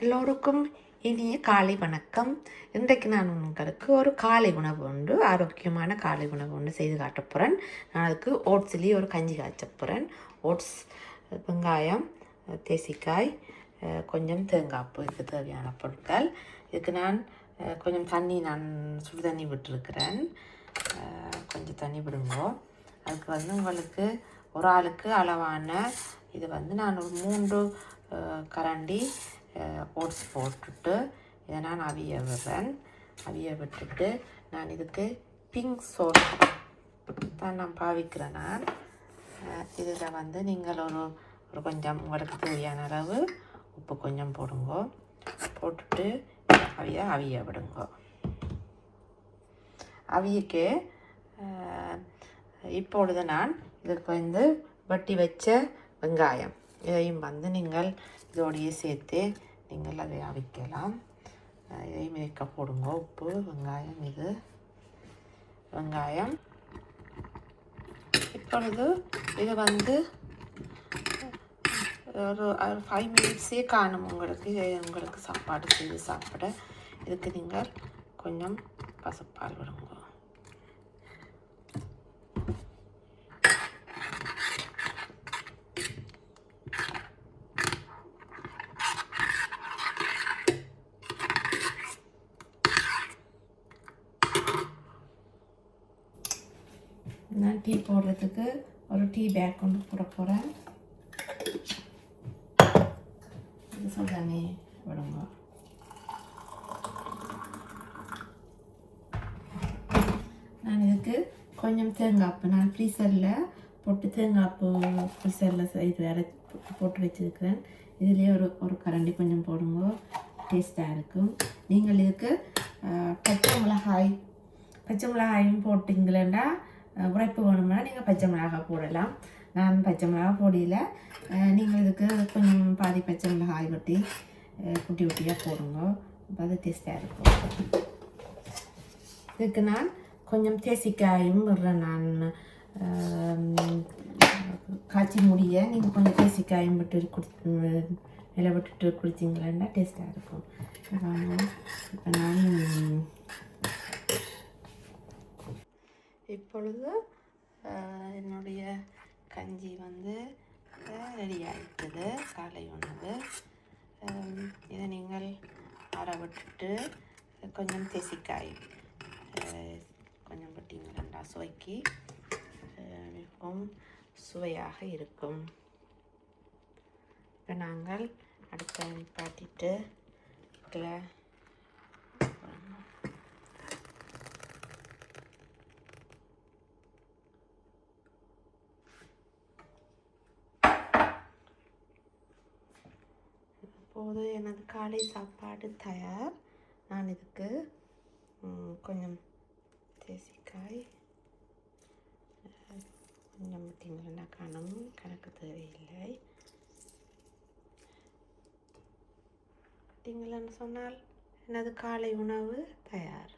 எல்லோருக்கும் இனிய காலை வணக்கம். இன்றைக்கு நான் உங்களுக்கு ஒரு காலை உணவு ஒன்று, ஆரோக்கியமான காலை உணவு ஒன்று செய்து காட்டப் போகிறேன். நான் அதுக்கு ஓட்ஸ்லேயே ஒரு கஞ்சி காய்ச்ச போகிறேன். ஓட்ஸ், வெங்காயம், தேசிக்காய், கொஞ்சம் தேங்காய்ப்பு, இதுக்கு தேவையான பொருட்கள். இதுக்கு நான் கொஞ்சம் தண்ணி, சுடு தண்ணி விட்டுருக்கிறேன். கொஞ்சம் தண்ணி விடுங்கோ. அதுக்கு உங்களுக்கு ஒரு ஆளுக்கு அளவான இது நான் ஒரு 3 கரண்டி ஓட்ஸ் போட்டுட்டு இதை நான் அவிய விடுறேன். அவிய விட்டுட்டு நான் இதுக்கு பிங்க் சோட் தான் நான் பாவிக்கிறேன். நான் இதில் நீங்கள் ஒரு கொஞ்சம் உங்களுக்கு தேவையான அளவு உப்பு கொஞ்சம் போடுங்க. போட்டுட்டு அவிய விடுங்க. அவியக்கு இப்பொழுது நான் இதுக்கு வெட்டி வச்ச வெங்காயம் இதையும் நீங்கள் இதோடையே சேர்த்து நீங்கள் அதை அவிக்கலாம். இதையும் வைக்க போடுங்க. உப்பு, வெங்காயம், இது வெங்காயம். இப்பொழுது இது ஒரு 5 மினிட்ஸே காணும் உங்களுக்கு சாப்பாடு செய்து சாப்பிட. இதுக்கு நீங்கள் கொஞ்சம் பசுப்பால் விடுங்க. நான் டீ போடுறதுக்கு ஒரு டீ பேக் கொண்டு போட போகிறேன். இது சொல்லுங்க விடுங்க. நான் இதுக்கு கொஞ்சம் தேங்காய்ப்பு நான் ஃப்ரீசரில் போட்டு தேங்காய்ப்பு ஃப்ரீசரில் இது போட்டு வச்சுருக்கிறேன். இதுலேயே ஒரு கரண்டி கொஞ்சம் போடுங்க. டேஸ்ட்டாக இருக்கும். நீங்கள் இதுக்கு பச்சை மிளகாயும் போட்டிங்களேன்னா உரைப்பு வேணும்னா நீங்கள் பச்சை மிளகாய் போடலாம். நான் பச்சை மிளகாய் போடல. நீங்கள் இதுக்கு கொஞ்சம் பாதி பச்சை மிளகாய் வெட்டி குட்டி குட்டியாக போடுங்க. அது டேஸ்ட்டாக இருக்கும். இதுக்கு நான் கொஞ்சம் தேசிக்காயும் விடுறேன். நான் காய்ச்சி முடிய நீங்கள் கொஞ்சம் தேசிக்காயும் விட்டு நிலை விட்டுட்டு குடிச்சிங்களேன்னா டேஸ்ட்டாக இருக்கும். இப்போ நான் இப்பொழுது என்னுடைய கஞ்சி ரெடி ஆகிட்டது. காலை உணவு. இதை நீங்கள் ஆற விட்டுட்டு கொஞ்சம் தேசிக்காய் கொஞ்சம் விட்டீங்கன்னா சுவைக்கு மிகவும் சுவையாக இருக்கும். இப்போ நாங்கள் அடுத்த பாட்டிட்டு இப்போது எனது காலை சாப்பாடு தயார். நான் இதுக்கு கொஞ்சம் தேசிக்காய் கொஞ்சம் விட்டீங்கன்னா காணும், கணக்கு தேவையில்லை. விட்டீங்களான்னு சொன்னால் எனது காலை உணவு தயார்.